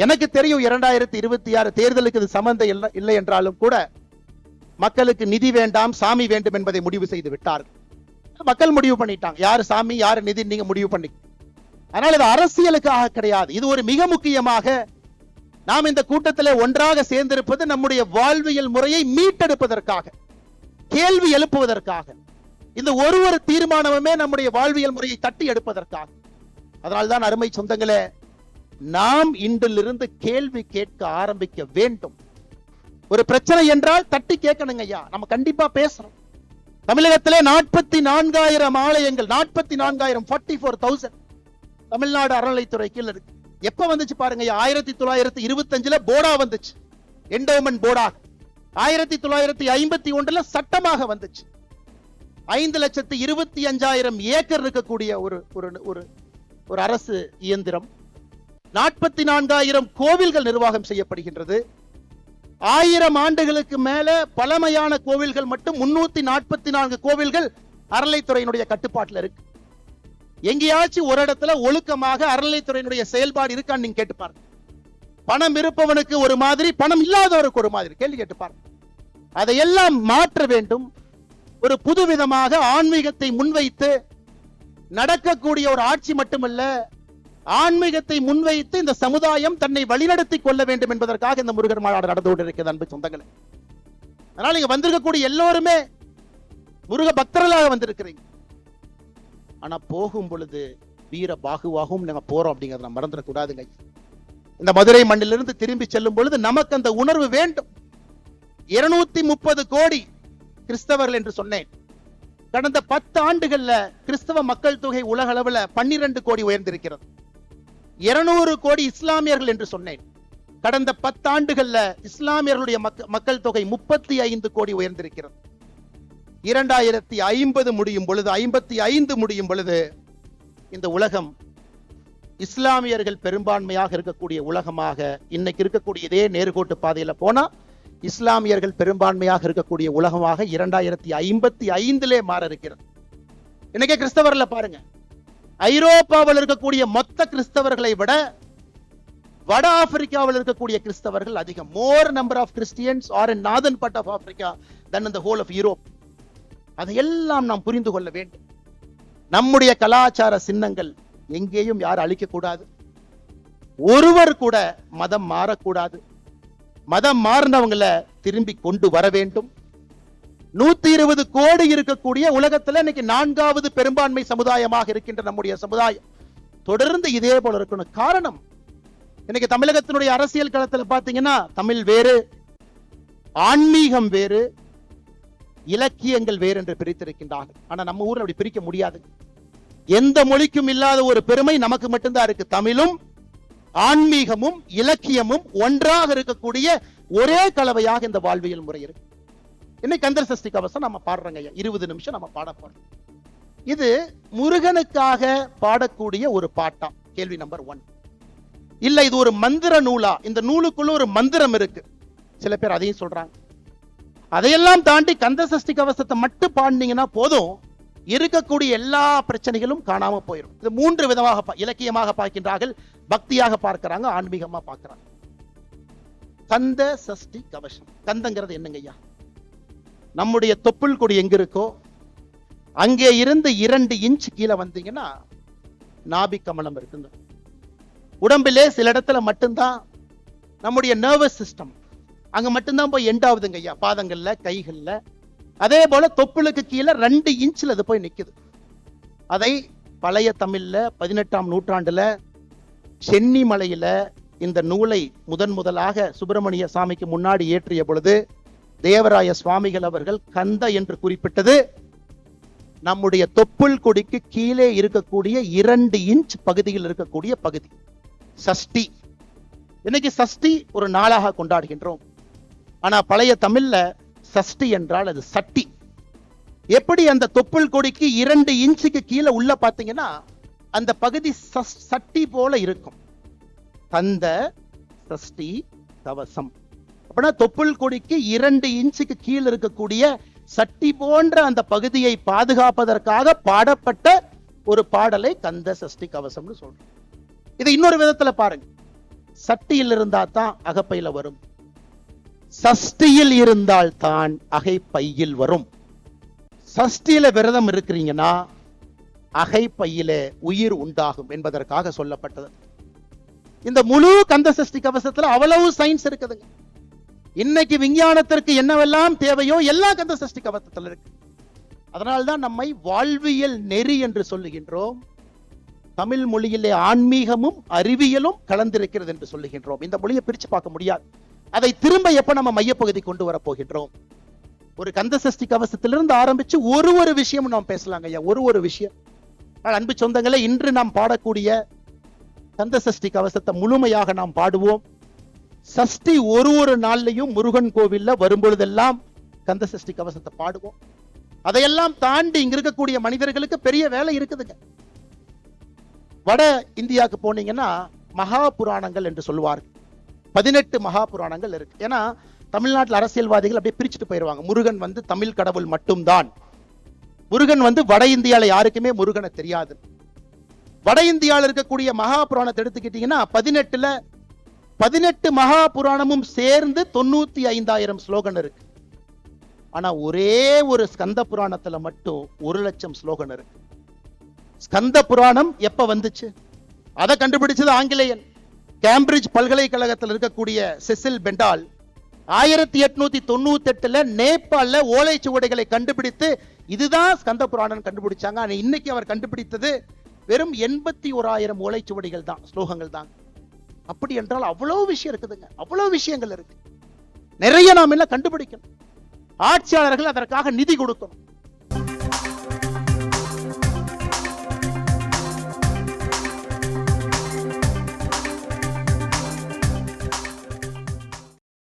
எனக்கு தெரியும் 2026 தேர்தலுக்கு இது சம்பந்தம் இல்லை என்றாலும் கூட மக்களுக்கு நிதி வேண்டாம், சாமி வேண்டும் என்பதை முடிவு செய்து விட்டார்கள். மக்கள் முடிவு பண்ணிட்டாங்க, யாரு சாமி யாரு நிதி நீங்க முடிவு பண்ணி. அதனால இது அரசியலுக்காக கிடையாது. இது ஒரு மிக முக்கியமாக நாம் இந்த கூட்டத்தில் ஒன்றாக சேர்ந்திருப்பது நம்முடைய வாழ்வியல் முறையை மீட்டெடுப்பதற்காக, கேள்வி எழுப்புவதற்காக. இந்த ஒரு தீர்மானமுமே நம்முடைய வாழ்வியல் முறையை தட்டி எடுப்பதற்காக. அதனால்தான் அருமை சொந்தங்களே, நாம் இன்றிலிருந்து கேள்வி கேட்க ஆரம்பிக்க வேண்டும். ஒரு பிரச்சனை என்றால் தட்டி கேட்கணுங்க ஐயா. நம்ம கண்டிப்பா பேசுறோம். தமிழகத்திலே 44,000 ஆலயங்கள், 44,000 44,000 தமிழ்நாடு அறநிலைத்துறை கீழ இருக்கு. எப்ப வந்துச்சு பாருங்க, 1925 போர்டா வந்துச்சு, என்டோமென்ட் போர்டா. 1951 சட்டமாக வந்துச்சு. 5,25,000 ஏக்கர் இருக்கக்கூடிய ஒரு அரசு இயந்திரம். 44,000 கோவில்கள் நிர்வாகம் செய்யப்படுகின்றது. 1000 ஆண்டுகளுக்கு மேல பழமையான கோவில்கள் மட்டும் 344 கோவில்கள் அறநிலைத்துறையினுடைய கட்டுப்பாட்டில் இருக்கு. எங்கேயாச்சும் ஒரு இடத்துல ஒழுக்கமாக அறநிலைத்துறையினுடைய செயல்பாடு இருக்கான்னு நீங்க கேட்டு பாருங்க. பணம் இருப்பவனுக்கு ஒரு மாதிரி, பணம் இல்லாதவருக்கு ஒரு மாதிரி. கேள்வி கேட்டு பாருங்க. அதையெல்லாம் மாற்ற வேண்டும். ஒரு புதுவிதமாக ஆன்மீகத்தை முன்வைத்து நடக்கக்கூடிய ஒரு ஆட்சி மட்டுமல்ல, ஆன்மீகத்தை முன்வைத்து இந்த சமுதாயம் தன்னை வழிநடத்தி கொள்ள வேண்டும் என்பதற்காக இந்த முருகர் மாநாடு நடந்து கொண்டிருக்கிறது அன்பு சொந்தங்களே. அதனால இங்க வந்திருக்கக்கூடிய எல்லோருமே முருக பக்தர்களாக வந்திருக்கிறீங்க. ஆனா போகும் பொழுது வீர பாகுவாகவும் நாங்க போறோம் அப்படிங்கறத மறந்துடக்கூடாதுங்க. இந்த மதுரை மண்ணிலிருந்து திரும்பி செல்லும் பொழுது நமக்கு அந்த உணர்வு வேண்டும். 230 கோடி கிறிஸ்தவர்கள் என்று சொன்னேன். கடந்த 10 ஆண்டுகள்ல கிறிஸ்தவ மக்கள் தொகை உலக அளவில் 12 கோடி உயர்ந்திருக்கிறது. 200 கோடி இஸ்லாமியர்கள் என்று சொன்னேன். கடந்த 10 ஆண்டுகள்ல இஸ்லாமியர்களுடைய மக்கள் தொகை 35 கோடி உயர்ந்திருக்கிறது. 2050 முடியும் பொழுது, 55 முடியும் பொழுது இந்த உலகம் இஸ்லாமியர்கள் பெரும்பான்மையாக இருக்கக்கூடிய உலகமாக, இன்னைக்கு இருக்கக்கூடிய இதே நேர்கோட்டு பாதையில போனா இஸ்லாமியர்கள் பெரும்பான்மையாக இருக்கக்கூடிய உலகமாக 2055 மாற இருக்கிறது. இன்னைக்கு கிறிஸ்தவர்ல பாருங்க, ஐரோப்பாவில் இருக்கக்கூடிய மொத்த கிறிஸ்தவர்களை விட வட ஆப்பிரிக்காவில் இருக்கக்கூடிய கிறிஸ்தவர்கள் அதிகம். More number of Christians are in northern part of Africa than in the whole of Europe. அதையெல்லாம் நாம் புரிந்து கொள்ள வேண்டும். நம்முடைய கலாச்சார சின்னங்கள் எங்கேயும் யாரும் அழிக்க கூடாது. ஒருவர் கூட மதம் மாறக்கூடாது. மதம் மாறினவங்களை திரும்பி கொண்டு வர வேண்டும். 120 கோடி இருக்கக்கூடிய உலகத்துல இன்னைக்கு 4வது பெரும்பான்மை சமுதாயமாக இருக்கின்ற நம்முடைய சமுதாயம் தொடர்ந்து இதே போல இருக்கணும். காரணம், இன்னைக்கு தமிழகத்தினுடைய அரசியல் களத்தில் பாத்தீங்கன்னா தமிழ் வேறு, ஆன்மீகம் வேறு, இலக்கியங்கள் வேறு என்று பிரித்திருக்கின்றார்கள். ஆனா நம்ம ஊர்ல அப்படி பிரிக்க முடியாது. எந்த மொழிக்கும் இல்லாத ஒரு பெருமை நமக்கு மட்டும்தான் இருக்கு. தமிழும் ஆன்மீகமும் இலக்கியமும் ஒன்றாக இருக்கக்கூடிய ஒரே கலவையாக இந்த வாழ்வியல் முறை இருக்கு. இன்னைக்கு கந்தர் சஷ்டி கவசம் நம்ம பாடுறோங்க, 20 நிமிஷம் நம்ம பாட போறோம். இது முருகனுக்காக பாடக்கூடிய ஒரு பாட்டா? கேள்வி நம்பர் 1. இல்ல இது ஒரு மந்திர நூலா? இந்த நூலுக்குள்ள ஒரு மந்திரம் இருக்கு, சில பேர் அதையும் சொல்றாங்க. அதையெல்லாம் தாண்டி கந்த சஷ்டி கவசத்தை மட்டும் பாடினீங்கன்னா போதும், இருக்கக்கூடிய எல்லா பிரச்சனைகளும் காணாம போயிடும். இது 3 விதமாக இலக்கியமாக பார்க்கின்றார்கள், பக்தியாக பார்க்கிறாங்க, ஆன்மீகமா பார்க்கிறாங்க. கந்த சஷ்டி கவசம், கந்தங்கிறது என்னங்க ஐயா? நம்முடைய தொப்புள் கொடி எங்க இருக்கோ அங்கே இருந்து 2 இன்ச் கீழே வந்தீங்கன்னா நாபி கமலம் இருக்குங்க. உடம்பிலே சில இடத்துல மட்டும்தான் நம்முடைய நர்வஸ் சிஸ்டம் அங்க மட்டும்தான் போய் எண்ட் ஆகுதுங்க ஐயா, பாதங்கள்ல கைகள்ல. அதே போல தொப்புளுக்கு கீழே 2 இன்ச்ல அது போய் நிக்குது. அதை பழைய தமிழ்ல 18ஆம் நூற்றாண்டுல சென்னி மலையில இந்த நூலை முதலாக சுப்பிரமணிய சாமிக்கு முன்னாடி ஏற்றிய பொழுது தேவராய சுவாமிகள் அவர்கள் கந்த என்று குறிப்பிட்டது நம்முடைய தொப்புள் கொடிக்கு கீழே இருக்கக்கூடிய 2 இன்ச் பகுதியில் இருக்கக்கூடிய பகுதி சஷ்டி. இன்னைக்கு சஷ்டி ஒரு நாளாக கொண்டாடுகின்றோம். ஆனா பழைய தமிழ்ல சஷ்டி என்றால் அது சட்டி. எப்படி அந்த தொப்புள் கொடிக்கு 2 இன்ச்சுக்கு கீழே உள்ள பாத்தீங்கன்னா அந்த பகுதி சட்டி போல இருக்கும். கந்த சஷ்டி கவசம் அப்படின்னா தொப்புள் கொடிக்கு 2 இன்ச்சுக்கு கீழே இருக்கக்கூடிய சட்டி போன்ற அந்த பகுதியை பாதுகாப்பதற்காக பாடப்பட்ட ஒரு பாடலை கந்த சஷ்டி கவசம்னு சொல்றோம். இது இன்னொரு விதத்துல பாருங்க, சட்டியில் இருந்தா தான் அகப்பையில வரும், சஷ்டியில் இருந்தால் தான் அகைப்பையில் வரும். சஷ்டியில விரதம் இருக்கிறீங்கன்னா அகைப்பையில உயிர் உண்டாகும் என்பதற்காக சொல்லப்பட்டது. இந்த முழு கந்த சஷ்டி கவசத்துல அவ்வளவு சயின்ஸ் இருக்குதுங்க. இன்னைக்கு விஞ்ஞானத்திற்கு என்னவெல்லாம் தேவையோ எல்லாம் கந்த சஷ்டி கவசத்துல இருக்கு. அதனால்தான் நம்மை வாழ்வியல் நெறி என்று சொல்லுகின்றோம். தமிழ் மொழியிலே ஆன்மீகமும் அறிவியலும் கலந்திருக்கிறது என்று சொல்லுகின்றோம். இந்த மொழியை பிரிச்சு பார்க்க முடியாது. அதை திரும்ப எப்ப நம்ம மையப்பகுதி கொண்டு வர போகின்றோம்? ஒரு கந்த சஷ்டி கவசத்திலிருந்து ஆரம்பிச்சு ஒரு விஷயம் நாம் பேசலாங்க ஐயா, ஒரு விஷயம். அன்பு சொந்தங்களே, இன்று நாம் பாடக்கூடிய கந்த சஷ்டி கவசத்தை முழுமையாக நாம் பாடுவோம். சஷ்டி ஒரு நாள்லையும் முருகன் கோவில்ல வரும்பொழுதெல்லாம் கந்த சஷ்டி கவசத்தை பாடுவோம். அதையெல்லாம் தாண்டி இங்க இருக்கக்கூடிய மனிதர்களுக்கு பெரிய வேலை இருக்குதுங்க. வட இந்தியாவுக்கு போனீங்கன்னா மகா புராணங்கள் என்று சொல்லுவார்கள். 18 மகா புராணங்கள் இருக்கு. ஏன்னா தமிழ்நாட்டில் அரசியல்வாதிகள் அப்படியே பிரிச்சுட்டு போயிருவாங்க. முருகன் வந்து தமிழ் கடவுள் மட்டும்தான். முருகன் வந்து வட இந்தியால யாருக்குமே முருகனை தெரியாது. வட இந்தியாவில் இருக்கக்கூடிய மகா புராணத்தை எடுத்துக்கிட்டீங்கன்னா 18 மகா புராணமும் சேர்ந்து 95,000 ஸ்லோகன் இருக்கு. ஆனா ஒரே ஒரு ஸ்கந்த புராணத்துல மட்டும் 1,00,000 ஸ்லோகன் இருக்கு. ஸ்கந்த புராணம் எப்ப வந்துச்சு? அதை கண்டுபிடிச்சது ஆங்கிலேயன். கேம்பிரிட்ஜ் பல்கலைக்கழகத்தில் இருக்கக்கூடிய செசில் பெண்டால் 1898 நேபாள ஓலைச்சுவடிகளை கண்டுபிடித்து இதுதான் ஸ்கந்த புராணம் கண்டுபிடிச்சாங்க. ஆனா இன்னைக்கு அவர் கண்டுபிடித்தது வெறும் 81,000 ஓலைச்சுவடிகள் தான், ஸ்லோகங்கள் தான். அப்படி என்றால் அவ்வளவு விஷயம் இருக்குதுங்க, அவ்வளவு விஷயங்கள் இருக்கு. நிறைய நாம் என்ன கண்டுபிடிக்கணும். ஆட்சியாளர்கள் அதற்காக நிதி கொடுக்கணும்.